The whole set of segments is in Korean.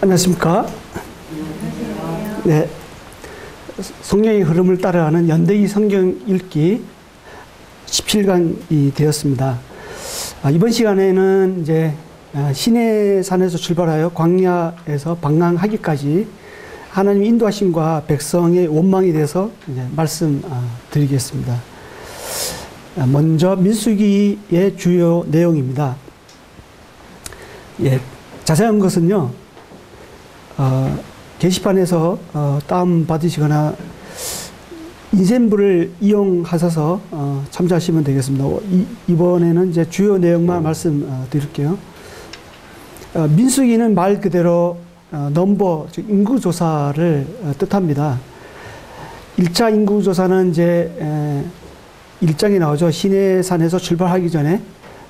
안녕하십니까? 네. 성령의 흐름을 따라가는 연대기 성경 읽기 17강이 되었습니다. 이번 시간에는 이제 시내산에서 출발하여 광야에서 방랑하기까지 하나님의 인도하심과 백성의 원망에 대해서 이제 말씀드리겠습니다. 먼저 민수기의 주요 내용입니다. 예, 자세한 것은요, 게시판에서 다운받으시거나 인쇄물을 이용하셔서 참조하시면 되겠습니다. 이번에는 이제 주요 내용만 말씀드릴게요. 민수기는 말 그대로 넘버, 즉 인구조사를 뜻합니다. 1차 인구조사는 이제 1장에 나오죠. 시내산에서 출발하기 전에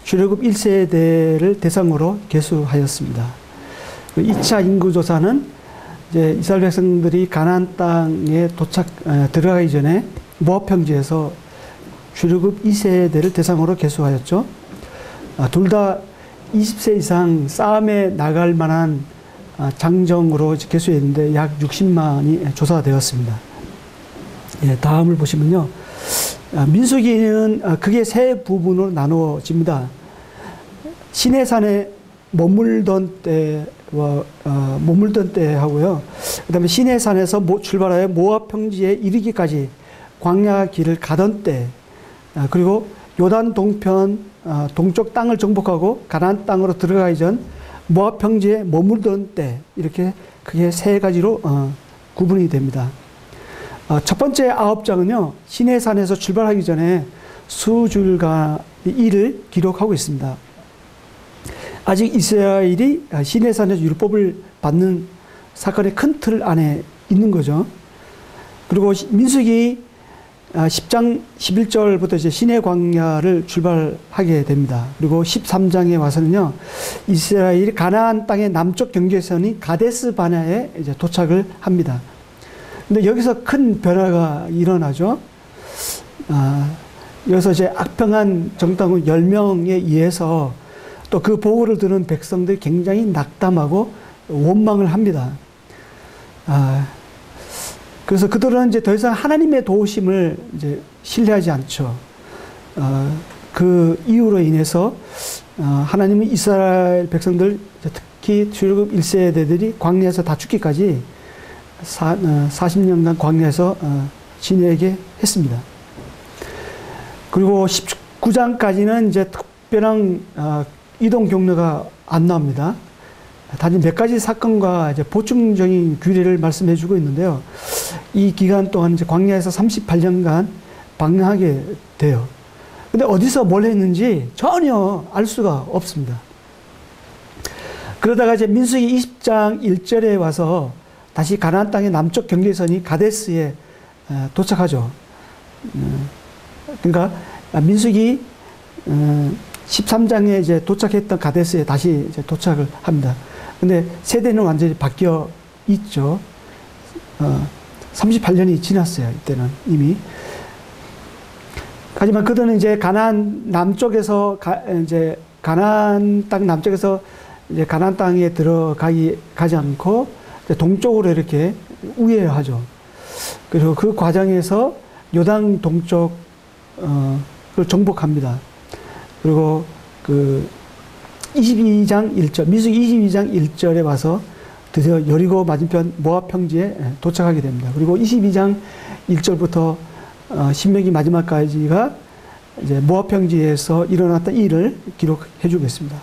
출애굽 1세대를 대상으로 계수하였습니다. 2차 인구조사는 이제 이스라엘 백성들이 가나안 땅에 들어가기 전에 모압 평지에서 출애굽 2세대를 대상으로 계수하였죠. 둘 다 20세 이상 싸움에 나갈 만한 장정으로 계수했는데 약 60만이 조사되었습니다. 예, 다음을 보시면요. 민수기는 크게 세 부분으로 나누어집니다. 시내산에 머물던 때 하고요. 그 다음에 시내산에서 출발하여 모압 평지에 이르기까지 광야 길을 가던 때, 그리고 요단 동편 동쪽 땅을 정복하고 가나안 땅으로 들어가기 전 모압 평지에 머물던 때, 이렇게 크게 세 가지로 구분이 됩니다. 첫 번째 9장은요, 시내산에서 출발하기 전에 수주일간의 일을 기록하고 있습니다. 아직 이스라엘이 시내산에서 율법을 받는 사건의 큰 틀 안에 있는 거죠. 그리고 민수기 10장 11절부터 이제 시내 광야를 출발하게 됩니다. 그리고 13장에 와서는요, 이스라엘이 가나안 땅의 남쪽 경계선이 가데스 바네아에 이제 도착을 합니다. 근데 여기서 큰 변화가 일어나죠. 여기서 이제 악평한 정탐꾼 10명에 의해서 또 그 보고를 들은 백성들이 굉장히 낙담하고 원망을 합니다. 그래서 그들은 이제 더 이상 하나님의 도우심을 이제 신뢰하지 않죠. 그 이유로 인해서 하나님은 이스라엘 백성들, 특히 출애굽 1세대들이 광야에서 다 죽기까지 40년간 광야에서 지내게 했습니다. 그리고 19장까지는 이제 특별한 이동 경로가 안 나옵니다. 단지 몇 가지 사건과 이제 보충적인 규례를 말씀해 주고 있는데요. 이 기간 동안 이제 광야에서 38년간 방랑하게 돼요. 근데 어디서 뭘 했는지 전혀 알 수가 없습니다. 그러다가 이제 민수기 20장 1절에 와서 다시 가나안 땅의 남쪽 경계선이 가데스에 도착하죠. 그러니까 민수기 13장에 이제 도착했던 가데스에 다시 이제 도착을 합니다. 근데 세대는 완전히 바뀌어 있죠. 38년이 지났어요. 이때는 이미. 하지만 그들은 이제 가나안 남쪽에서 이제 가나안 땅 남쪽에서 이제 가나안 땅에 가지 않고 동쪽으로 이렇게 우회하죠. 그리고 그 과정에서 요단 동쪽을 정복합니다. 그리고 그 22장 1절, 민수기 22장 1절에 와서 드디어 여리고 맞은편 모압 평지에 도착하게 됩니다. 그리고 22장 1절부터 신명기 마지막까지가 이제 모압 평지에서 일어났던 일을 기록해 주겠습니다.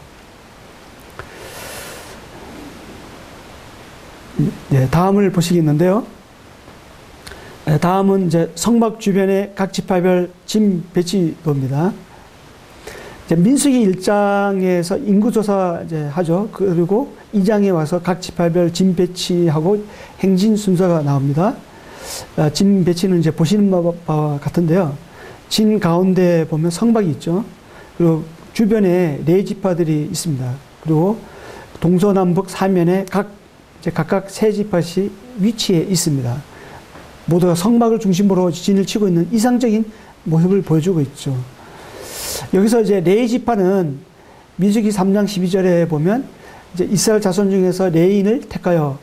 네, 다음을 보시겠는데요. 다음은 이제 성막 주변의 각 지파별 짐 배치도입니다. 민수기 1장에서 인구조사 이제 하죠. 그리고 2장에 와서 각 지파별 짐 배치하고 행진 순서가 나옵니다. 짐 배치는 이제 보시는 바와 같은데요. 진 가운데 보면 성막이 있죠. 그리고 주변에 네 지파들이 있습니다. 그리고 동서남북 사면에 각각 세 지파씩 위치해 있습니다. 모두가 성막을 중심으로 진을 치고 있는 이상적인 모습을 보여주고 있죠. 여기서 이제 레위 지파는 민수기 3장 12절에 보면 이제 이스라엘 자손 중에서 레인을 택하여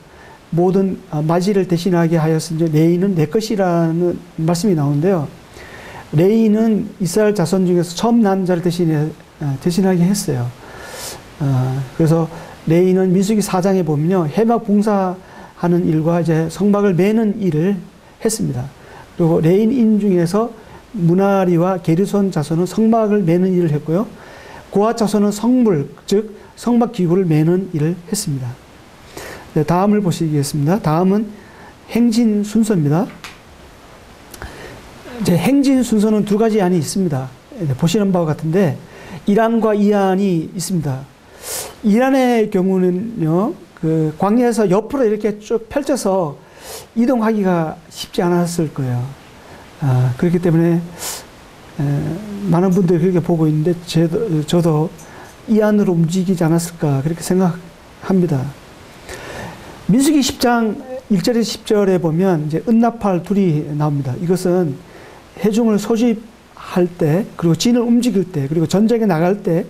모든 맞이를 대신하게 하여서 이제 레인은 내 것이라는 말씀이 나오는데요. 레인은 이스라엘 자손 중에서 처음 난 자를 대신하게 했어요. 그래서 레인은 민수기 4장에 보면요, 해막 봉사하는 일과 이제 성막을 매는 일을 했습니다. 그리고 레인인 중에서 무나리와 게르손 자손은 성막을 매는 일을 했고요. 고핫 자손은 성물, 즉 성막 기구를 매는 일을 했습니다. 네, 다음을 보시겠습니다. 다음은 행진 순서입니다. 이제 행진 순서는 두 가지 안이 있습니다. 보시는 바와 같은데 1안과 2안이 있습니다. 1안의 경우는요, 그 광야에서 옆으로 이렇게 쭉 펼쳐서 이동하기가 쉽지 않았을 거예요. 그렇기 때문에 많은 분들이 그렇게 보고 있는데 저도 2안으로 움직이지 않았을까 그렇게 생각합니다. 민수기 10장 1절에서 10절에 보면 이제 은나팔 둘이 나옵니다. 이것은 회중을 소집할 때, 그리고 진을 움직일 때, 그리고 전쟁에 나갈 때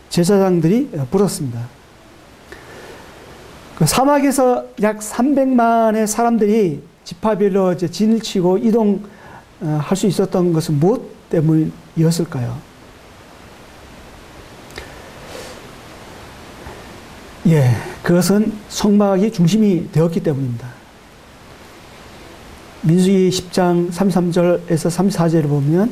제사장들이 불었습니다. 그 사막에서 약 300만의 사람들이 지파별로 이제 진을 치고 이동할 수 있었던 것은 무엇 때문이었을까요? 예, 그것은 성막이 중심이 되었기 때문입니다. 민수기 10장 33절에서 34절을 보면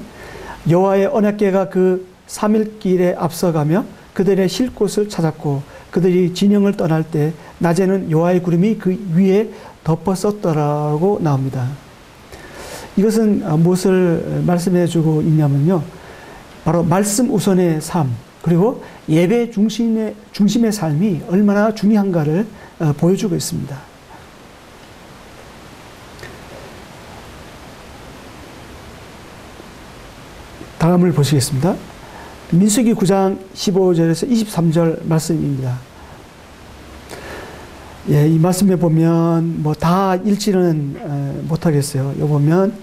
여호와의 언약궤가 그 3일길에 앞서가며 그들의 쉴 곳을 찾았고 그들이 진영을 떠날 때 낮에는 여호와의 구름이 그 위에 덮었었더라고 나옵니다. 이것은 무엇을 말씀해 주고 있냐면요, 바로 말씀 우선의 삶, 그리고 예배 중심의 삶이 얼마나 중요한가를 보여주고 있습니다. 다음을 보시겠습니다. 민수기 9장 15절에서 23절 말씀입니다. 예, 이 말씀에 보면 뭐 다 읽지는 못하겠어요. 여기 보면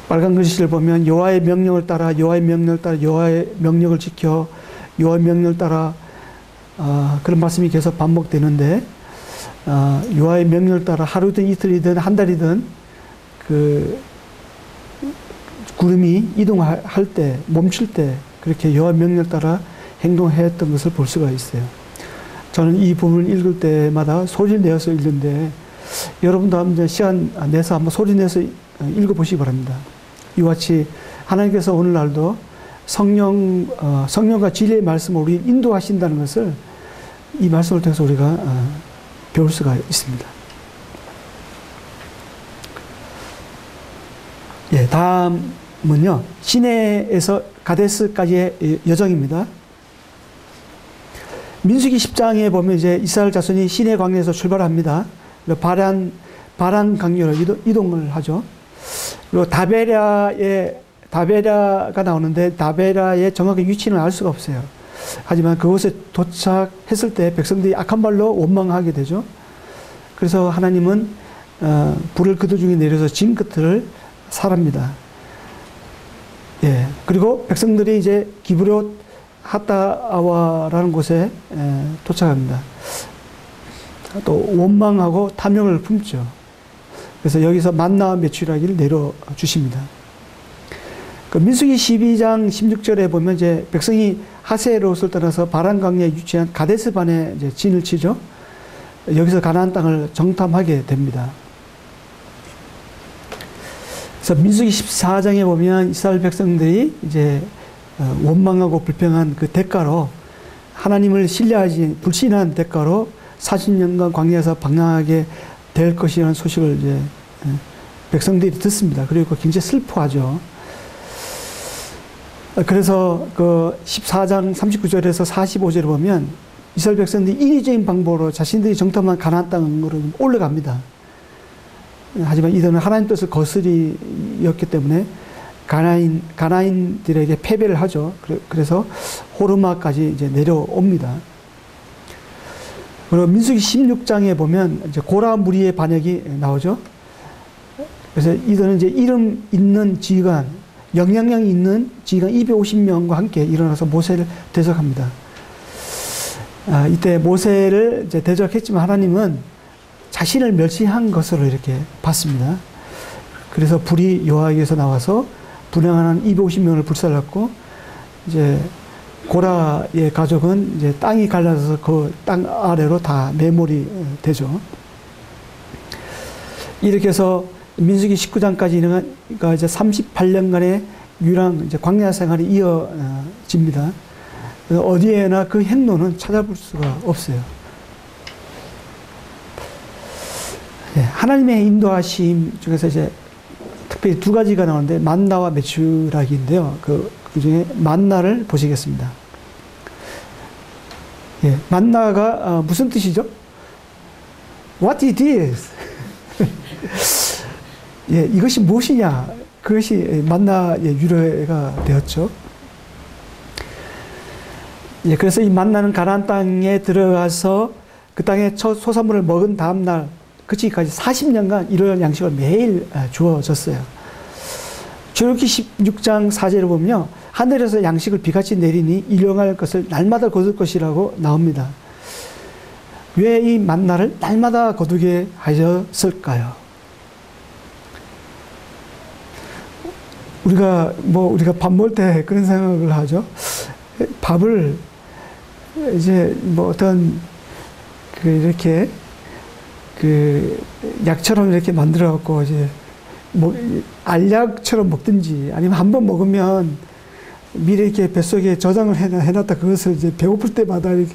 빨간 글씨를 보면 여호와의 명령을 따라, 여호와의 명령을 따라, 여호와의 명령을 지켜, 여호와의 명령을 따라, 그런 말씀이 계속 반복되는데, 여호와의 명령을 따라 하루든 이틀이든 한 달이든 그 구름이 이동할 때, 멈출 때 그렇게 여호와의 명령을 따라 행동했던 것을 볼 수가 있어요. 저는 이 부분을 읽을 때마다 소리를 내어서 읽는데, 여러분도 한번 시간 내서 한번 소리 내서 읽어보시기 바랍니다. 이와 같이 하나님께서 오늘날도 성령과 진리의 말씀을 우리 인도하신다는 것을 이 말씀을 통해서 우리가 배울 수가 있습니다. 예, 다음은요, 시내에서 가데스까지의 여정입니다. 민수기 10장에 보면 이제 이스라엘 자손이 시내 광야에서 출발합니다. 바란 강요로 이동을 하죠. 그리고 다베라가 나오는데 다베라의 정확한 위치는 알 수가 없어요. 하지만 그곳에 도착했을 때 백성들이 악한 말로 원망하게 되죠. 그래서 하나님은 불을 그들 중에 내려서 진 끝을 살합니다. 예, 그리고 백성들이 이제 기브롯 하다아와라는 곳에 도착합니다. 또 원망하고 탐욕을 품죠. 그래서 여기서 만나와 메추라기를 내려주십니다. 그 민수기 12장 16절에 보면 이제 백성이 하세롯을 떠나서 바란 강야에 위치한 가데스반에 이제 진을 치죠. 여기서 가나안 땅을 정탐하게 됩니다. 그래서 민수기 14장에 보면 이스라엘 백성들이 이제 원망하고 불평한 그 대가로, 하나님을 신뢰하지 불신한 대가로 40년간 광야에서 방랑하게 될 것이라는 소식을 이제 백성들이 듣습니다. 그리고 굉장히 슬퍼하죠. 그래서 그 14장 39절에서 45절을 보면 이스라엘 백성들이 인위적인 방법으로 자신들이 정탐한 가나안 땅으로 올라갑니다. 하지만 이들은 하나님 뜻을 거스리였기 때문에 가나인들에게 패배를 하죠. 그래서 호르마까지 이제 내려옵니다. 그리고 민수기 16장에 보면 이제 고라 무리의 반역이 나오죠. 그래서 이들은 이제 이름 있는 지휘관, 영향력 있는 지휘관 250명과 함께 일어나서 모세를 대적합니다. 이때 모세를 이제 대적했지만 하나님은 자신을 멸시한 것으로 이렇게 봤습니다. 그래서 불이 여호와에게서 나와서 불행한 250명을 불살랐고, 이제 고라의 가족은 이제 땅이 갈라져서 그 땅 아래로 다 매몰이 되죠. 이렇게 해서 민수기 19장까지 그러니까 이제 38년간의 유랑 이제 광야 생활이 이어집니다. 어디에나 그 행로는 찾아볼 수가 없어요. 하나님의 인도하심 중에서 이제 특별히 두 가지가 나오는데, 만나와 메추라기인데요. 그 중에 만나를 보시겠습니다. 만나가 무슨 뜻이죠? What is this? 이것이 무엇이냐? 그것이 만나의 유래가 되었죠. 그래서 이 만나는 가나안 땅에 들어가서 그 땅의 첫 소산물을 먹은 다음 날 그치기까지 40년간 이런 양식을 매일 주어졌어요. 출애굽기 16장 4절을 보면요, 하늘에서 양식을 비같이 내리니 일용할 것을 날마다 거둘 것이라고 나옵니다. 왜 이 만나를 날마다 거두게 하셨을까요? 우리가 밥 먹을 때 그런 생각을 하죠. 밥을 이제 어떤 이렇게 약처럼 이렇게 만들어 갖고 이제 알약처럼 먹든지, 아니면 한번 먹으면 미리 이렇게 뱃속에 저장을 해놨다 그것을 이제 배고플 때마다 이렇게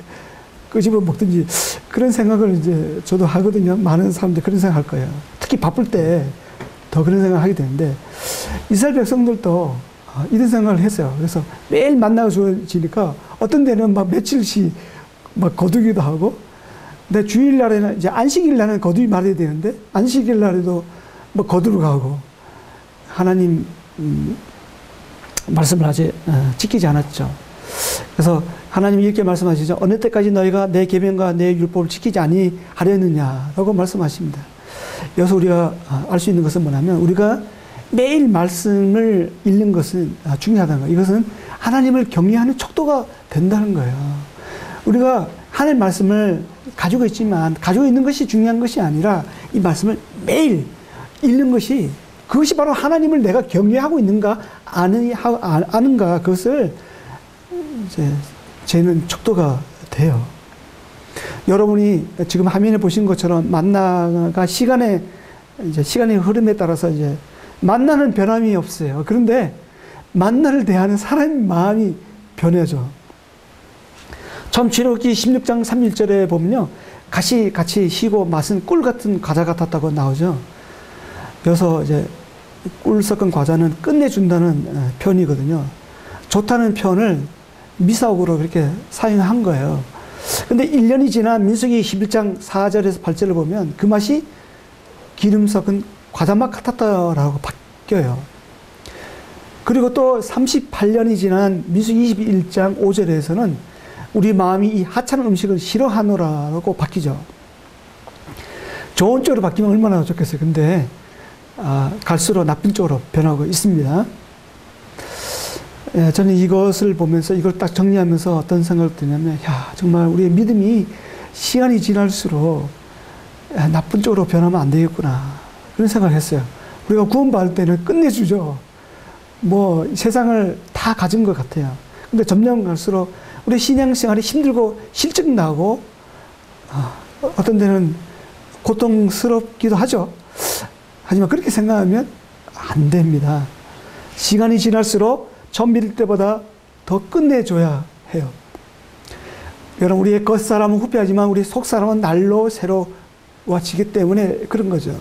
끄집어 먹든지, 그런 생각을 이제 저도 하거든요. 많은 사람들이 그런 생각 할 거예요. 특히 바쁠 때 더 그런 생각을 하게 되는데, 이스라엘 백성들도 이런 생각을 했어요. 그래서 매일 만나가 주어지니까 어떤 데는 막 며칠씩 막 거두기도 하고, 근데 주일날에는 이제 안식일날은 거두기 말아야 되는데 안식일날에도 뭐 거두러 가고, 하나님 말씀을 아직 지키지 않았죠. 그래서 하나님이 이렇게 말씀하시죠. 어느 때까지 너희가 내 계명과 내 율법을 지키지 아니하려느냐라고 말씀하십니다. 여기서 우리가 알 수 있는 것은 뭐냐면, 우리가 매일 말씀을 읽는 것은 중요하다는 거예요. 이것은 하나님을 경외하는 척도가 된다는 거예요. 우리가 하나님 말씀을 가지고 있지만, 가지고 있는 것이 중요한 것이 아니라 이 말씀을 매일 읽는 것이, 그것이 바로 하나님을 내가 경외하고 있는가 아는가, 그것을 이제 재는 척도가 돼요. 여러분이 지금 화면에 보신 것처럼 만나가 시간의 흐름에 따라서 이제 만나는 변함이 없어요. 그런데 만나를 대하는 사람의 마음이 변해져. 처음 출애굽기 16장 3절에 보면요, 같이 시고 맛은 꿀 같은 과자 같았다고 나오죠. 그래서 이제 꿀 섞은 과자는 끝내준다는 표현이거든요. 좋다는 표현을 미사옥으로 그렇게 사용한 거예요. 근데 1년이 지난 민수기 11장 4절에서 8절을 보면 그 맛이 기름 섞은 과자맛 같았다라고 바뀌어요. 그리고 또 38년이 지난 민수기 21장 5절에서는 우리 마음이 이 하찮은 음식을 싫어하노라라고 바뀌죠. 좋은 쪽으로 바뀌면 얼마나 좋겠어요. 근데 갈수록 나쁜 쪽으로 변하고 있습니다. 저는 이것을 보면서 이걸 딱 정리하면서 어떤 생각을 드냐면, 정말 우리의 믿음이 시간이 지날수록 나쁜 쪽으로 변하면 안 되겠구나, 그런 생각을 했어요. 우리가 구원받을 때는 끝내주죠. 세상을 다 가진 것 같아요. 근데 점점 갈수록 우리 신앙생활이 힘들고 실증나고, 어떤 데는 고통스럽기도 하죠. 하지만 그렇게 생각하면 안 됩니다. 시간이 지날수록 처음 믿을 때보다 더 끝내줘야 해요. 여러분, 우리의 겉사람은 후패하지만 우리 속사람은 날로 새로워지기 때문에 그런 거죠.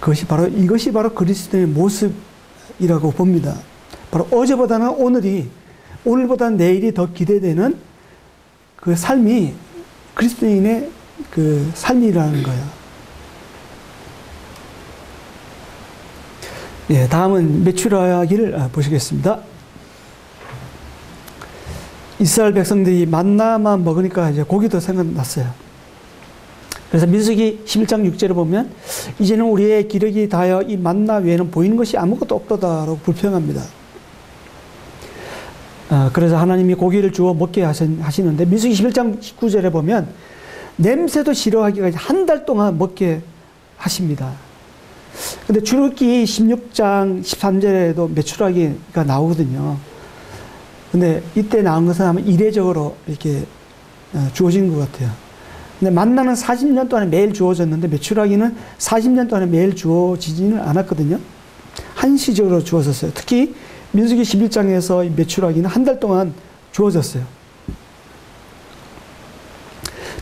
이것이 바로 그리스도의 모습이라고 봅니다. 바로 어제보다는 오늘보다는 내일이 더 기대되는 그 삶이 그리스도인의 그 삶이라는 거예요. 다음은 메추라기를 보시겠습니다. 이스라엘 백성들이 만나만 먹으니까 이제 고기도 생각났어요. 그래서 민수기 11장 6절을 보면, 이제는 우리의 기력이 다하여 이 만나 외에는 보이는 것이 아무것도 없도다라고 불평합니다. 그래서 하나님이 고기를 주어 먹게 하시는데 민수기 11장 19절에 보면 냄새도 싫어하기까지 한 달 동안 먹게 하십니다. 근데 출애굽기 16장 13절에도 메추라기가 나오거든요. 근데 이때 나온 것은 아마 이례적으로 이렇게 주어진 것 같아요. 근데 만나는 40년 동안에 매일 주어졌는데 메추라기는 40년 동안에 매일 주어지지는 않았거든요. 한시적으로 주어졌어요. 특히 민수기 11장에서 메추라기는 한 달 동안 주어졌어요.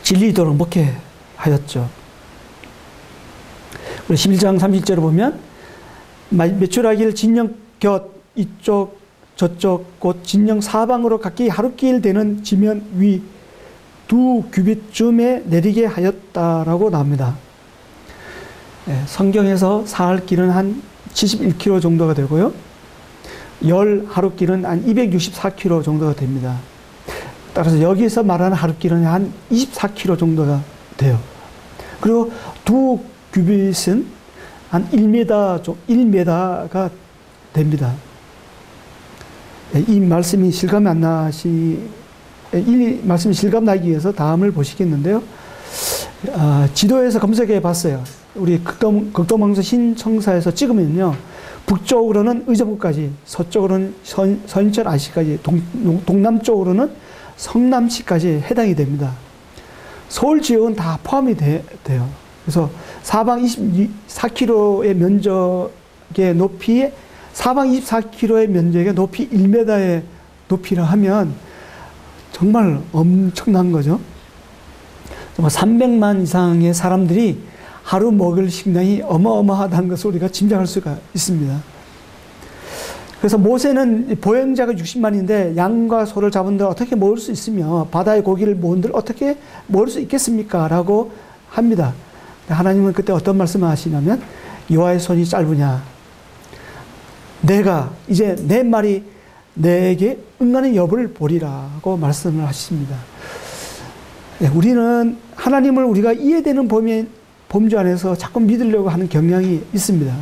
진리도록 먹게 하였죠. 우리 11장 30절을 보면 메추라기를 진영 곁 이쪽 저쪽 곧 진영 사방으로 각기 하루길 되는 지면 위 2규빗쯤에 내리게 하였다라고 나옵니다. 성경에서 사할 길은 한 71km 정도가 되고요. 열 하루길은 한 264km 정도가 됩니다. 따라서 여기서 말하는 하루길은 한 24km 정도가 돼요. 그리고 2규빗은 한 1m가 됩니다. 이 말씀이 실감 나기 위해서 다음을 보시겠는데요. 지도에서 검색해 봤어요. 우리 극동방송 신청사에서 찍으면요. 북쪽으로는 의정부까지, 서쪽으로는 선인천 아시까지, 동남쪽으로는 성남시까지 해당이 됩니다. 서울 지역은 다 포함이 돼요. 그래서 사방 24km의 면적의 높이에 사방 24km의 면적의 높이 1m의 높이라 하면 정말 엄청난 거죠. 정말 300만 이상의 사람들이 하루 먹을 식량이 어마어마하다는 것을 우리가 짐작할 수가 있습니다. 그래서 모세는 보행자가 60만인데 양과 소를 잡은들 어떻게 먹을 수 있으며 바다의 고기를 모은들 어떻게 먹을 수 있겠습니까? 라고 합니다. 하나님은 그때 어떤 말씀을 하시냐면 여호와의 손이 짧으냐 내가 이제 내 말이 내게 응하는 여부를 보리라고 말씀을 하십니다. 우리는 하나님을 우리가 이해되는 범주 안에서 자꾸 믿으려고 하는 경향이 있습니다.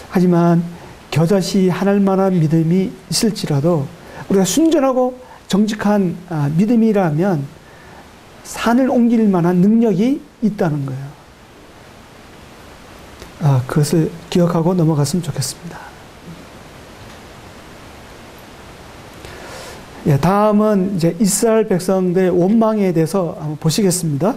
하지만 겨자씨 하늘 만한 믿음이 있을지라도 우리가 순전하고 정직한 믿음이라면 산을 옮길 만한 능력이 있다는 거예요. 그것을 기억하고 넘어갔으면 좋겠습니다. 다음은 이제 이스라엘 백성들의 원망에 대해서 한번 보시겠습니다.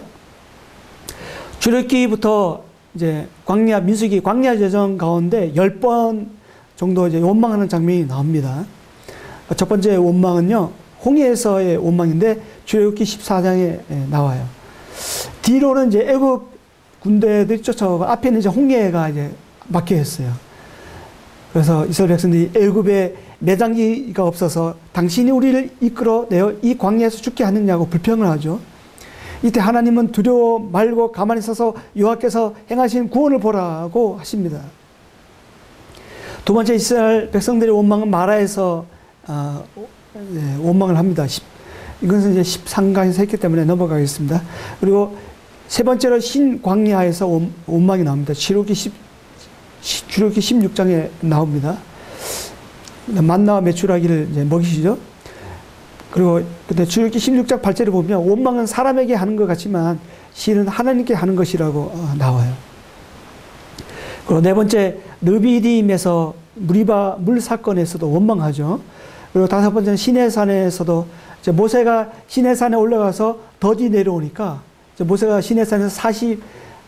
출애굽기부터 이제 민수기 광야 여정 가운데 10번 정도 이제 원망하는 장면이 나옵니다. 첫 번째 원망은요, 홍해에서의 원망인데 출애굽기 14장에 나와요. 뒤로는 이제 애굽 군대들이 쫓아오고 앞에는 이제 홍해가 이제 막혀 있어요. 그래서 이스라엘 백성들이 애굽에 매장지가 없어서 당신이 우리를 이끌어내어 이 광야에서 죽게 하느냐고 불평을 하죠. 이때 하나님은 두려워 말고 가만히 서서 여호와께서 행하신 구원을 보라고 하십니다. 두 번째 이스라엘 백성들의 원망은 마라에서 원망을 합니다. 이것은 이제 13강에서 했기 때문에 넘어가겠습니다. 그리고 세 번째로 신광야에서 원망이 나옵니다. 출애굽기 16장에 나옵니다. 만나와 메추라기를 이제 먹이시죠. 그리고 그때 출애굽기 16장 8절에 보면 원망은 사람에게 하는 것 같지만 실은 하나님께 하는 것이라고 나와요. 그리고 네 번째 르비딤에서 무리바 물 사건에서도 원망하죠. 그리고 다섯 번째는 시내산에서도 이제 모세가 시내산에 올라가서 더디 내려오니까 이제 모세가 시내산에서 40주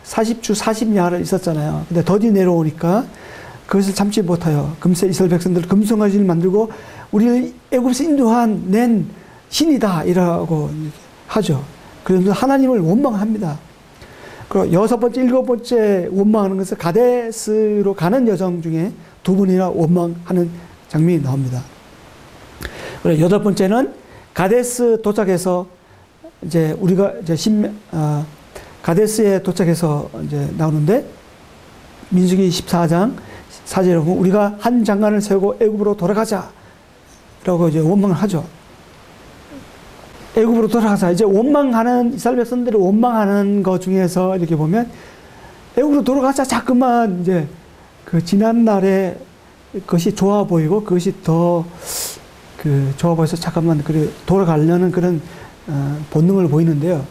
40야를 있었잖아요. 근데 더디 내려오니까 그것을 참지 못하여 금세 이스라엘 백성들을 금송아지를 만들고 우리를 애굽에서 낸 신이다 이라고 하죠. 그러면서 하나님을 원망합니다. 그리고 여섯 번째, 일곱 번째 원망하는 것은 가데스로 가는 여정 중에 두 번이나 원망하는 장면이 나옵니다. 그리고 여덟 번째는 가데스 도착해서 이제 우리가 이제 가데스에 도착해서 이제 나오는데 민수기 14장 4절에 보면 우리가 한 장관을 세우고 애굽으로 돌아가자라고 이제 원망을 하죠. 애굽으로 돌아가자. 이제 원망하는 이스라엘 백성들이 원망하는 것 중에서 이렇게 보면 애굽으로 돌아가자. 자꾸만 이제 그 지난 날에 그것이 좋아 보이고 그것이 더 그 조합에서 잠깐만 그래 돌아가려는 그런 본능을 보이는데요.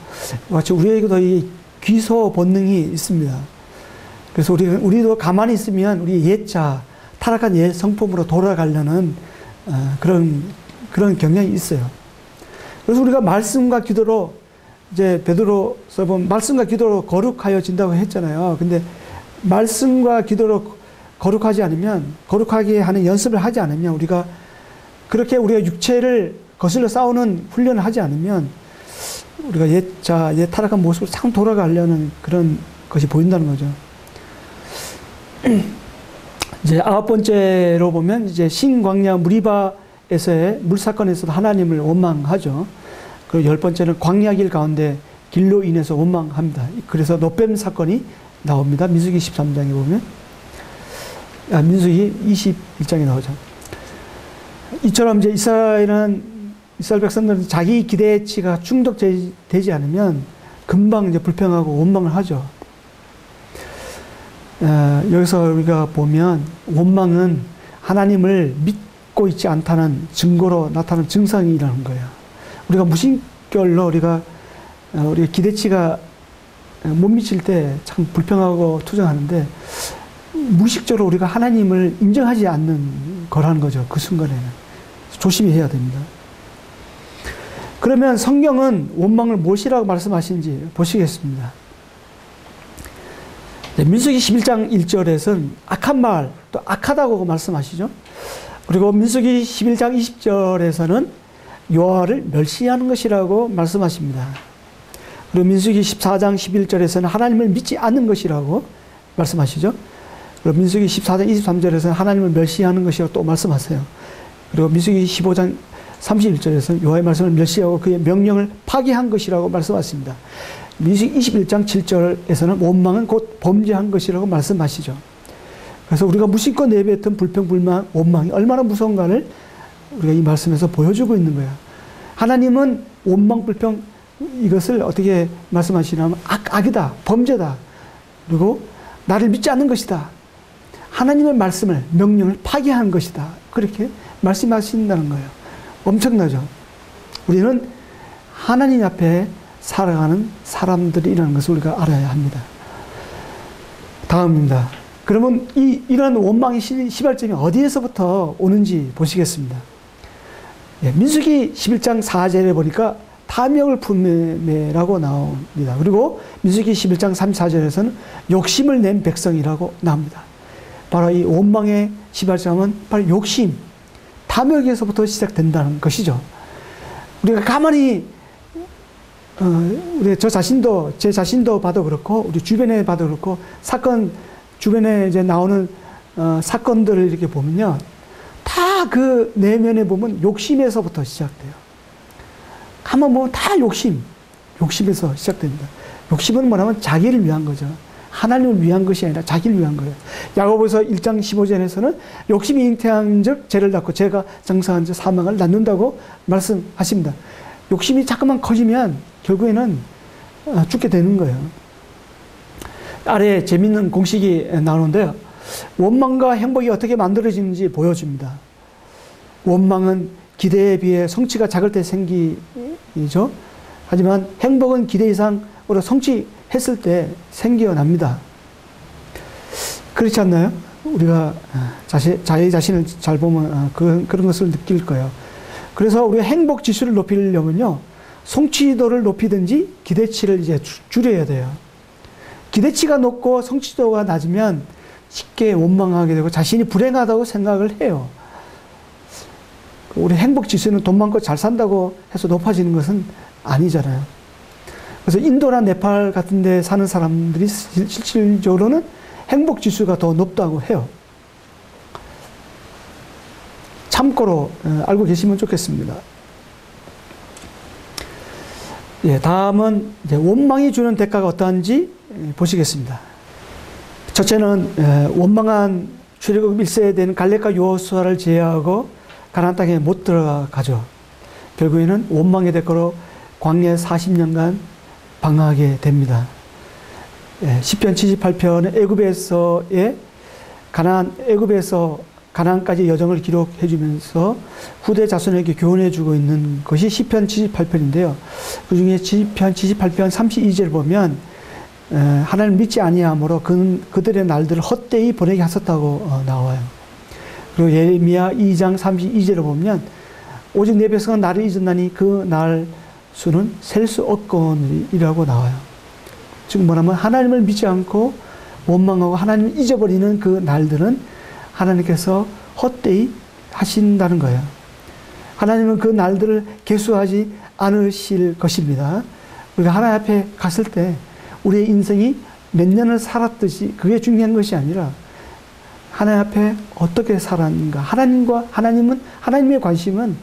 마치 우리에게도 이 귀소 본능이 있습니다. 그래서 우리도 가만히 있으면 우리 옛자, 타락한 옛 성품으로 돌아가려는 그런 경향이 있어요. 그래서 우리가 말씀과 기도로 이제 베드로서 보면 말씀과 기도로 거룩하여진다고 했잖아요. 근데 말씀과 기도로 거룩하지 않으면, 거룩하게 하는 연습을 하지 않으면, 우리가 그렇게 우리가 육체를 거슬러 싸우는 훈련을 하지 않으면 우리가 옛 타락한 모습으로 참 돌아가려는 그런 것이 보인다는 거죠. 이제 9번째로 보면 이제 신광야 무리바에서의 물사건에서도 하나님을 원망하죠. 그리고 10번째는 광야길 가운데 길로 인해서 원망합니다. 그래서 노뱀 사건이 나옵니다. 민수기 13장에 보면. 민수기 21장에 나오죠. 이처럼 이제 이스라엘 백성들은 자기 기대치가 충족되지 않으면 금방 이제 불평하고 원망을 하죠. 여기서 우리가 보면 원망은 하나님을 믿고 있지 않다는 증거로 나타나는 증상이라는 거예요. 우리가 무심결로 우리가 기대치가 못 미칠 때 참 불평하고 투정하는데 무의식적으로 우리가 하나님을 인정하지 않는 거라는 거죠. 그 순간에는. 조심히 해야 됩니다. 그러면 성경은 원망을 무엇이라고 말씀하시는지 보시겠습니다. 민수기 11장 1절에서는 악한 말, 또 악하다고 말씀하시죠. 그리고 민수기 11장 20절에서는 여호와를 멸시하는 것이라고 말씀하십니다. 그리고 민수기 14장 11절에서는 하나님을 믿지 않는 것이라고 말씀하시죠. 그리고 민수기 14장 23절에서는 하나님을 멸시하는 것이라고 또 말씀하세요. 그리고 민수기 15장 31절에서는 여호와의 말씀을 멸시하고 그의 명령을 파기한 것이라고 말씀하십니다. 민수기 21장 7절에서는 원망은 곧 범죄한 것이라고 말씀하시죠. 그래서 우리가 무심코 내뱉은 불평, 불만, 원망이 얼마나 무서운가를 우리가 이 말씀에서 보여주고 있는 거야. 하나님은 원망, 불평 이것을 어떻게 말씀하시냐면 악이다, 범죄다. 그리고 나를 믿지 않는 것이다. 하나님의 말씀을, 명령을 파기한 것이다. 그렇게 말씀하신다는 거예요. 엄청나죠. 우리는 하나님 앞에 살아가는 사람들이라는 것을 우리가 알아야 합니다. 다음입니다. 그러면 이런 원망의 시발점이 어디에서부터 오는지 보시겠습니다. 민수기 11장 4절에 보니까 탐욕을 품매라고 나옵니다. 그리고 민수기 11장 3, 4절에서는 욕심을 낸 백성이라고 나옵니다. 바로 이 원망의 시발점은 바로 욕심, 탐욕에서부터 시작된다는 것이죠. 우리가 가만히 제 자신도 봐도 그렇고 우리 주변에 봐도 그렇고 주변에 이제 나오는 사건들을 이렇게 보면요, 다 그 내면에 보면 욕심에서부터 시작돼요. 가만 보면 다 욕심에서 시작됩니다. 욕심은 뭐냐면 자기를 위한 거죠. 하나님을 위한 것이 아니라 자기를 위한 거예요. 야고보서 1장 15절에서는 욕심이 잉태한즉 죄를 낳고 죄가 장사한즉 사망을 낳는다고 말씀하십니다. 욕심이 자꾸만 커지면 결국에는 죽게 되는 거예요. 아래에 재밌는 공식이 나오는데요. 원망과 행복이 어떻게 만들어지는지 보여줍니다. 원망은 기대에 비해 성취가 작을 때 생기죠. 하지만 행복은 기대 이상으로 성취했을 때 생겨납니다. 그렇지 않나요? 우리가 자기 자신을 잘 보면 그런 것을 느낄 거예요. 그래서 우리가 행복 지수를 높이려면요, 성취도를 높이든지 기대치를 이제 줄여야 돼요. 기대치가 높고 성취도가 낮으면 쉽게 원망하게 되고 자신이 불행하다고 생각을 해요. 우리 행복 지수는 돈 많고 잘 산다고 해서 높아지는 것은 아니잖아요. 그래서 인도나 네팔 같은 데 사는 사람들이 실질적으로는 행복 지수가 더 높다고 해요. 참고로 알고 계시면 좋겠습니다. 다음은 이제 원망이 주는 대가가 어떠한지 보시겠습니다. 첫째는 원망한 출애굽 1세에 갈렙과 여호수아를 제외하고 가나안 땅에 못 들어가죠. 결국에는 원망의 대가로 광야에 40년간 방황하게 됩니다. 시편 78편은 애굽에서 가나안까지 여정을 기록해 주면서 후대 자손에게 교훈해 주고 있는 것이 시편 78편인데요. 그중에 시편 78편 32절을 보면 하나님 믿지 아니함으로 그들의 날들을 헛되이 보내게 하셨다고 나와요. 그리고 예레미야 2장 32절을 보면 오직 내 백성은 나를 잊었나니 그 날 수는 셀 수 없거니라고 나와요. 즉 뭐냐면 하나님을 믿지 않고 원망하고 하나님을 잊어버리는 그 날들은 하나님께서 헛되이 하신다는 거예요. 하나님은 그 날들을 계수하지 않으실 것입니다. 우리가 하나님 앞에 갔을 때 우리의 인생이 몇 년을 살았듯이 그게 중요한 것이 아니라 하나님 앞에 어떻게 살았는가. 하나님의 관심은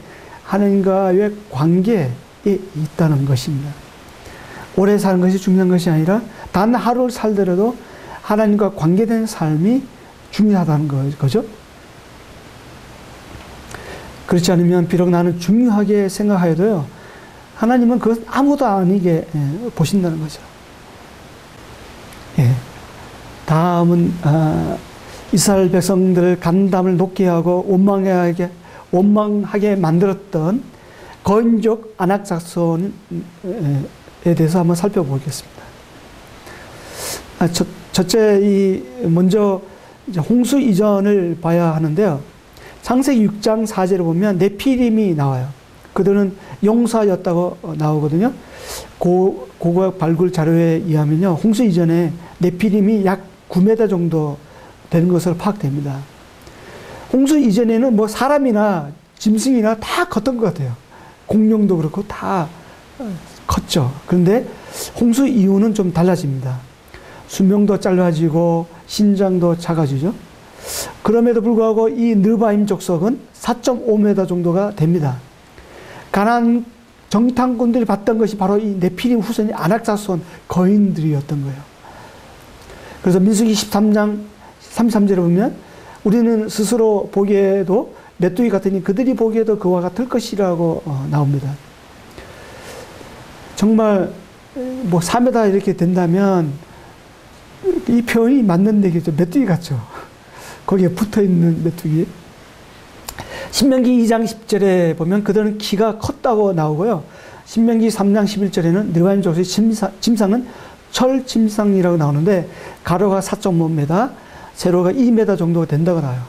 하나님과의 관계에 있다는 것입니다. 오래 사는 것이 중요한 것이 아니라 단 하루를 살더라도 하나님과 관계된 삶이 중요하다는 거죠. 그렇지 않으면 비록 나는 중요하게 생각하여도요, 하나님은 그것 아무도 아니게 보신다는 거죠. 예. 다음은 이스라엘 백성들을 간담을 높게 하고 원망하게 만들었던 거인족 아낙 작손에 대해서 한번 살펴보겠습니다. 첫째, 먼저 홍수 이전을 봐야 하는데요. 창세기 6장 4절에 보면 네피림이 나와요. 그들은 용사였다고 나오거든요. 고고학 발굴 자료에 의하면요, 홍수 이전에 네피림이 약 9m 정도 되는 것으로 파악됩니다. 홍수 이전에는 뭐 사람이나 짐승이나 다 컸던 것 같아요. 공룡도 그렇고 다 컸죠. 그런데 홍수 이후는 좀 달라집니다. 수명도 짧아지고 신장도 작아지죠. 그럼에도 불구하고 이 느바임 족속은 4.5m 정도가 됩니다. 가나안 정탐꾼들이 봤던 것이 바로 이 네피림 후손이 아낙 자손 거인들이었던 거예요. 그래서 민수기 13장 33절에 보면 우리는 스스로 보기에도 메뚜기 같으니 그들이 보기에도 그와 같을 것이라고 나옵니다. 정말 뭐 4m 이렇게 된다면 이 표현이 맞는 얘기죠. 메뚜기 같죠. 거기에 붙어있는 메뚜기. 신명기 2장 10절에 보면 그들은 키가 컸다고 나오고요. 신명기 3장 11절에는 느바임 족속의 짐승은 철 짐승이라고 나오는데 가로가 4.5m, 세로가 2m 정도가 된다고 나와요.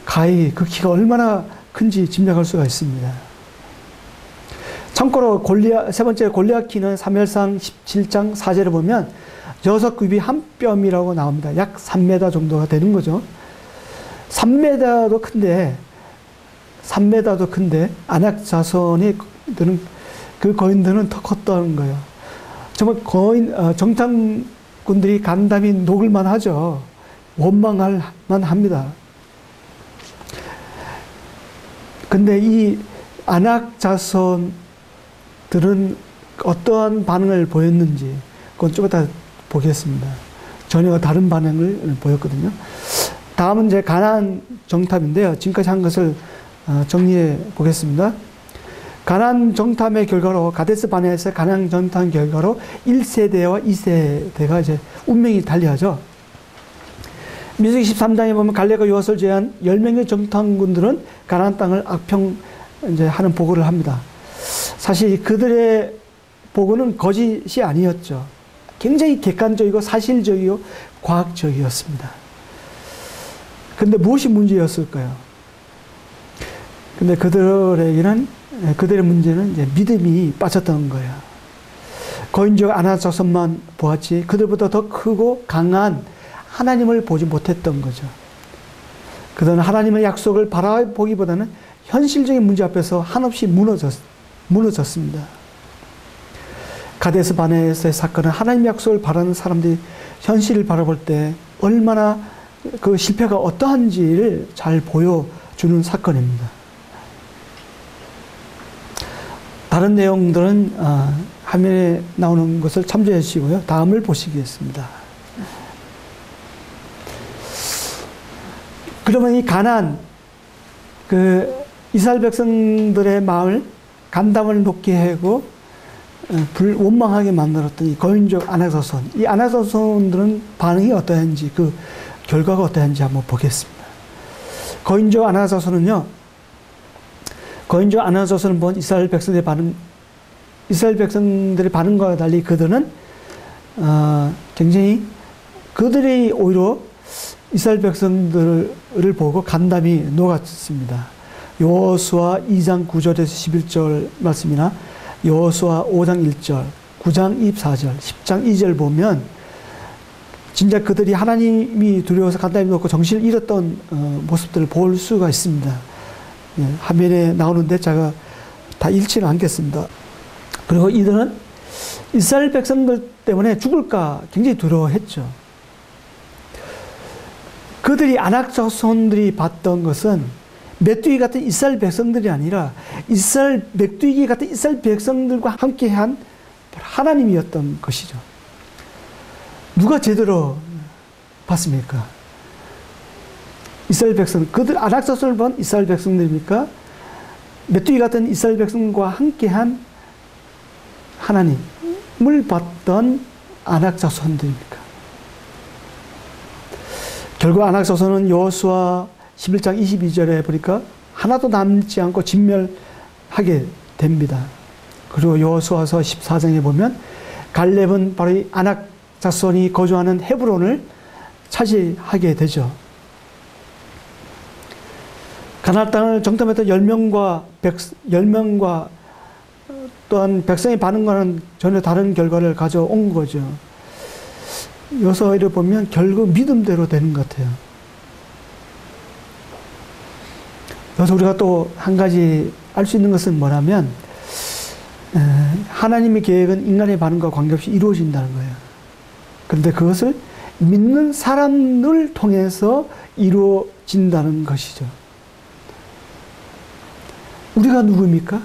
가히 그 키가 얼마나 큰지 짐작할 수가 있습니다. 참고로 세 번째 골리앗 키는 사무엘상 17장 4절에 보면 6굽이 한 뼘이라고 나옵니다. 약 3m 정도가 되는 거죠. 3m도 큰데 아낙 자손이 그 거인들은 더 컸다는 거예요. 정말 정탐꾼들이 간담이 녹을만 하죠. 원망할 만합니다. 근데 이 아낙 자손들은 어떠한 반응을 보였는지 그건 좀 이따 보겠습니다. 전혀 다른 반응을 보였거든요. 다음은 이제 가나안 정탐인데요. 지금까지 한 것을 정리해 보겠습니다. 가나안 정탐의 결과로 가데스 바네아에서 가나안 정탐 결과로 1세대와 2세대가 이제 운명이 달리하죠. 민수기 13장에 보면 갈렙과 요아스를 제한 10명의 정탐꾼들은 가나안 땅을 하는 보고를 합니다. 사실 그들의 보고는 거짓이 아니었죠. 굉장히 객관적이고 사실적이고 과학적이었습니다. 근데 무엇이 문제였을까요? 근데 그들의 문제는 이제 믿음이 빠졌던 거예요. 거인족 아낙 자손만 보았지 그들보다 더 크고 강한 하나님을 보지 못했던 거죠. 그들은 하나님의 약속을 바라보기보다는 현실적인 문제 앞에서 한없이 무너졌습니다. 가데스 바네아의 사건은 하나님의 약속을 바라는 사람들이 현실을 바라볼 때 얼마나 그 실패가 어떠한지를 잘 보여주는 사건입니다. 다른 내용들은 화면에 나오는 것을 참조해 주시고요. 다음을 보시겠습니다. 그러면 이 가나안, 이스라엘 백성들의 마음을 간담을 높게 하고 원망하게 만들었던 이 거인족 아낙 자손, 이 아낙 자손들은 반응이 어떠한지, 그 결과가 어떠한지 한번 보겠습니다. 거인조 아낙자손은요, 거인조 아낙자손은 본 이스라엘 백성들의 반응과 달리 그들은 굉장히 그들이 오히려 이스라엘 백성들을 보고 간담이 녹았습니다. 여호수아 2장 9절에서 11절 말씀이나 여호수아 5장 1절, 9장 24절, 10장 2절 보면 진짜 그들이 하나님이 두려워서 간담이 놓고 정신을 잃었던 모습들을 볼 수가 있습니다. 예, 화면에 나오는데 제가 다 읽지는 않겠습니다. 그리고 이들은 이스라엘 백성들 때문에 죽을까 굉장히 두려워했죠. 그들이 아낙자손들이 봤던 것은 메뚜기 같은 이스라엘 백성들이 아니라 메뚜기 같은 이스라엘 백성들과 함께한 하나님이었던 것이죠. 누가 제대로 봤습니까? 이스라엘 백성, 그들 아낙자손을 본 이스라엘 백성들입니까? 메뚜기 같은 이스라엘 백성과 함께한 하나님을 봤던 아낙자손들입니까? 결국 아낙자손은 여호수아 11장 22절에 보니까 하나도 남지 않고 진멸하게 됩니다. 그리고 여호수아서 14장에 보면 갈렙은 바로 이 아낙자손이 거주하는 헤브론을 차지하게 되죠. 가나안 땅을 정탐했던 10명과 또한 백성의 반응과는 전혀 다른 결과를 가져온 거죠. 여기서 이를 보면 결국 믿음대로 되는 것 같아요. 여기서 우리가 또 한 가지 알 수 있는 것은 뭐냐면 하나님의 계획은 인간의 반응과 관계없이 이루어진다는 거예요. 그런데 그것을 믿는 사람을 통해서 이루어진다는 것이죠. 우리가 누구입니까?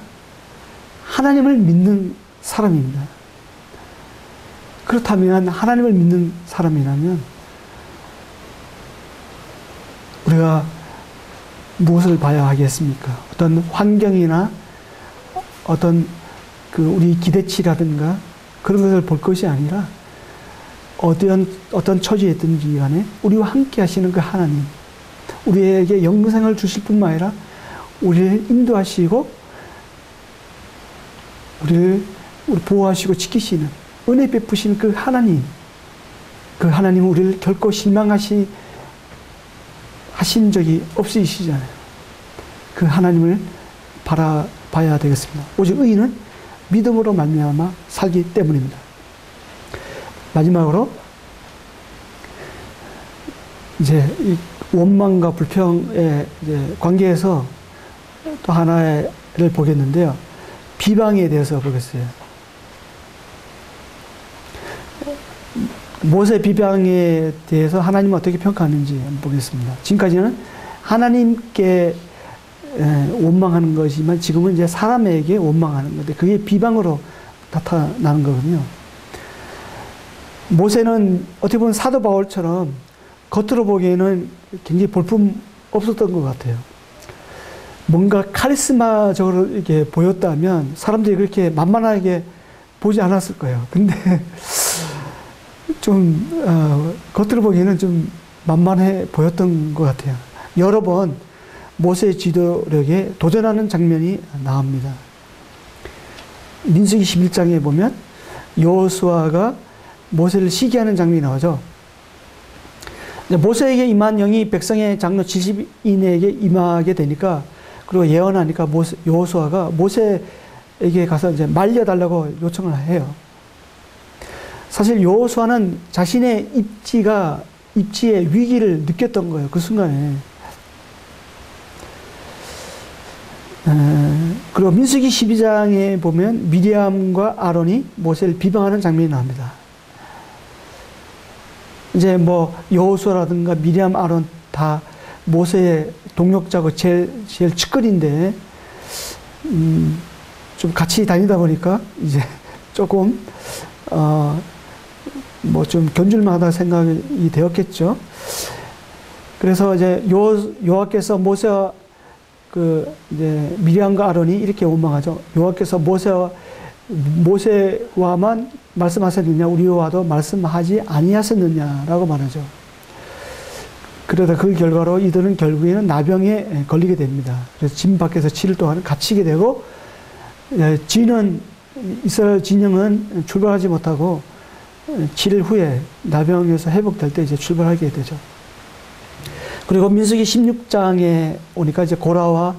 하나님을 믿는 사람입니다. 그렇다면 하나님을 믿는 사람이라면 우리가 무엇을 봐야 하겠습니까? 어떤 환경이나 어떤 우리 기대치라든가 그런 것을 볼 것이 아니라 어떤 처지에 있든지 간에 우리와 함께 하시는 그 하나님, 우리에게 영생을 주실 뿐만 아니라 우리를 인도하시고 우리를 보호하시고 지키시는 은혜 베푸시는 그 하나님, 그 하나님은 우리를 결코 실망하신 적이 없으시잖아요. 그 하나님을 바라봐야 되겠습니다. 오직 의인은 믿음으로 말미암아 살기 때문입니다. 마지막으로 이제 이 원망과 불평의 이제 관계에서 또 하나를 보겠는데요. 비방에 대해서 보겠어요. 모세 비방에 대해서 하나님은 어떻게 평가하는지 한번 보겠습니다. 지금까지는 하나님께 원망하는 것이지만 지금은 이제 사람에게 원망하는 건데 그게 비방으로 나타나는 거거든요. 모세는 어떻게 보면 사도 바울처럼 겉으로 보기에는 굉장히 볼품 없었던 것 같아요. 뭔가 카리스마적으로 이렇게 보였다면 사람들이 그렇게 만만하게 보지 않았을 거예요. 근데 좀 겉으로 보기에는 좀 만만해 보였던 것 같아요. 여러 번 모세의 지도력에 도전하는 장면이 나옵니다. 민수기 11장에 보면 여호수아가 모세를 시기하는 장면이 나오죠. 모세에게 임한 영이 백성의 장로 70인에게 임하게 되니까 그리고 예언하니까 여호수아가 모세에게 가서 이제 말려달라고 요청을 해요. 사실 여호수아는 자신의 입지의 위기를 느꼈던 거예요. 그 순간에. 그리고 민수기 12장에 보면 미리암과 아론이 모세를 비방하는 장면이 나옵니다. 이제 뭐 여호수아라든가 미리암, 아론 다 모세의 동력자고 제일 측근인데 좀 같이 다니다 보니까 이제 조금 뭐 좀 견줄만하다 생각이 되었겠죠. 그래서 이제 여호와께서 모세와 이제 미리암과 아론이 이렇게 원망하죠. 여호와께서 모세와만 말씀하셨느냐, 우리와도 말씀하지 아니하셨느냐라고 말하죠. 그러다 그 결과로 이들은 결국에는 나병에 걸리게 됩니다. 그래서 진 밖에서 7일 동안 갇히게 되고, 이스라엘 진영은 출발하지 못하고 7일 후에 나병에서 회복될 때 이제 출발하게 되죠. 그리고 민수기 16장에 오니까 이제 고라와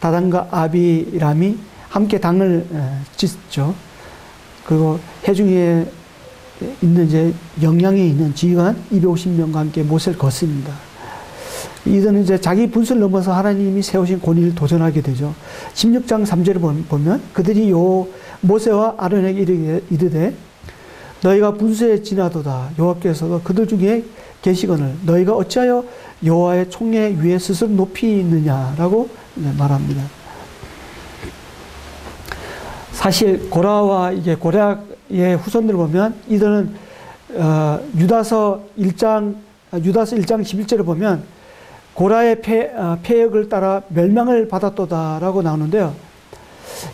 다단과 아비람이 함께 당을 짓죠. 그리고 해중에 있는 이제 영향이 있는 지휘관 250명과 함께 모세를 거습니다. 이들은 이제 자기 분수를 넘어서 하나님이 세우신 권위를 도전하게 되죠. 16장 3절을 보면 그들이 모세와 아론에게 이르되 너희가 분수에 지나도다 여호와께서도 그들 중에 계시거늘 너희가 어찌하여 여호와의 총회 위에 스스로 높이 있느냐라고 말합니다. 사실 고라와 이게 고략의 후손들을 보면 이들은 유다서 1장 11절을 보면 고라의 패역을 따라 멸망을 받았도다라고 나오는데요.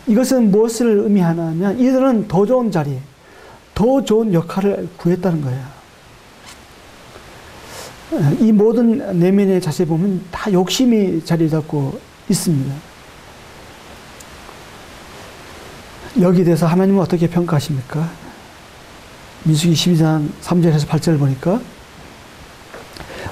이것은 무엇을 의미하냐면 이들은 더 좋은 자리, 더 좋은 역할을 구했다는 거예요. 이 모든 내면의 자세에 보면 다 욕심이 자리 잡고 있습니다. 여기에 대해서 하나님은 어떻게 평가하십니까? 민수기 12장 3절에서 8절을 보니까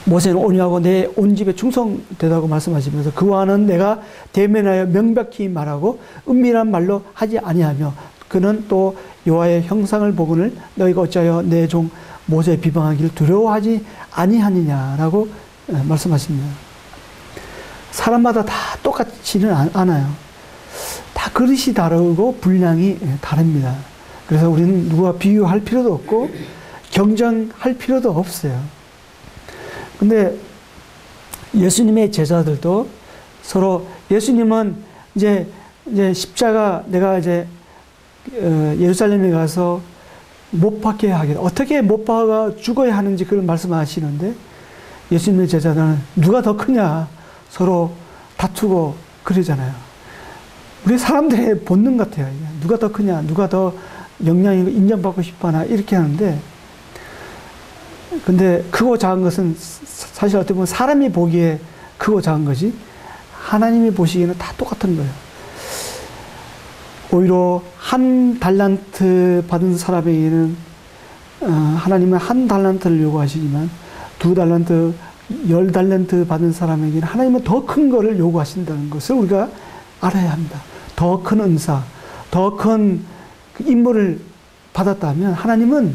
모세는 온유하고 내 온 집에 충성되다고 말씀하시면서 그와는 내가 대면하여 명백히 말하고 은밀한 말로 하지 아니하며 그는 또 여호와의 형상을 보거늘 너희가 어찌하여 내 종 모세 비방하기를 두려워하지 아니하느냐라고 말씀하십니다. 사람마다 다 똑같지는 않아요. 다 그릇이 다르고 분량이 다릅니다. 그래서 우리는 누구와 비교할 필요도 없고 경쟁할 필요도 없어요. 근데 예수님의 제자들도 서로 예수님은 이제 십자가 내가 이제 예루살렘에 가서 못 박게 하겠다. 어떻게 못 박아 죽어야 하는지 그런 말씀하시는데 예수님의 제자들은 누가 더 크냐 서로 다투고 그러잖아요. 우리 사람들의 본능 같아요. 누가 더 크냐, 누가 더 영향이 인정받고 싶어하나 이렇게 하는데 근데 크고 작은 것은 사실 어떻게 보면 사람이 보기에 크고 작은 것이 하나님이 보시기에는 다 똑같은 거예요. 오히려 한 달란트 받은 사람에게는 하나님은 한 달란트를 요구하시지만 2달란트, 10달란트 받은 사람에게는 하나님은 더 큰 거를 요구하신다는 것을 우리가 알아야 합니다. 더 큰 은사, 더 큰 임무를 받았다면 하나님은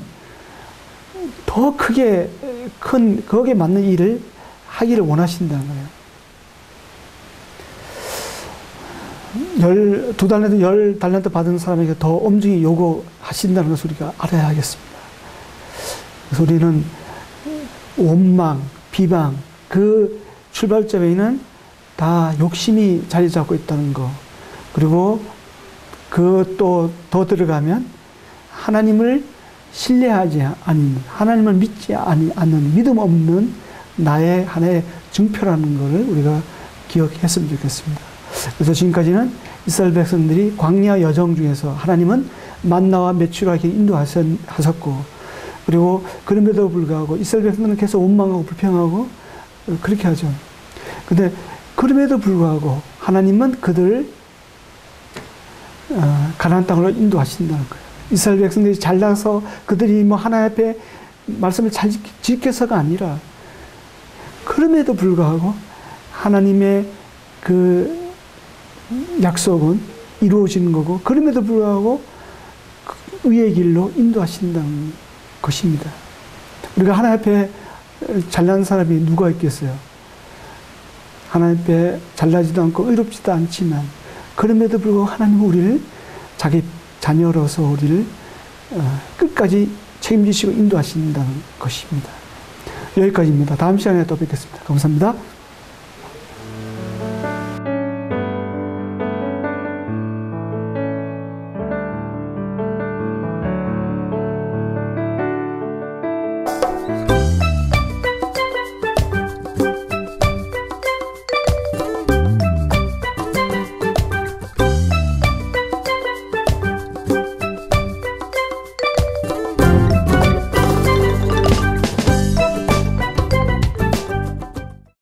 더 크게 큰 거기에 맞는 일을 하기를 원하신다는 거예요. 2달란트, 10달란트 받은 사람에게 더 엄중히 요구하신다는 것을 우리가 알아야 하겠습니다. 그래서 우리는 원망, 비방, 그 출발점에는 다 욕심이 자리 잡고 있다는 거. 그리고 그 또 더 들어가면 하나님을 신뢰하지 않는, 하나님을 믿지 않는 믿음 없는 나의 하나의 증표라는 것을 우리가 기억했으면 좋겠습니다. 그래서 지금까지는 이스라엘 백성들이 광야 여정 중에서 하나님은 만나와 메추라기 인도하셨고 그리고 그럼에도 불구하고 이스라엘 백성들은 계속 원망하고 불평하고 그렇게 하죠. 근데 그럼에도 불구하고 하나님은 그들을 가나안 땅으로 인도하신다는 거예요. 이스라엘 백성들이 잘나서 그들이 뭐 하나님 앞에 말씀을 잘 지켜서가 아니라 그럼에도 불구하고 하나님의 그 약속은 이루어지는 거고 그럼에도 불구하고 의의 길로 인도하신다는 것입니다. 우리가 하나님 앞에 잘난 사람이 누가 있겠어요? 하나님 앞에 잘나지도 않고 의롭지도 않지만 그럼에도 불구하고 하나님은 우리를 자기 자녀로서 우리를 끝까지 책임지시고 인도하신다는 것입니다. 여기까지입니다. 다음 시간에 또 뵙겠습니다. 감사합니다.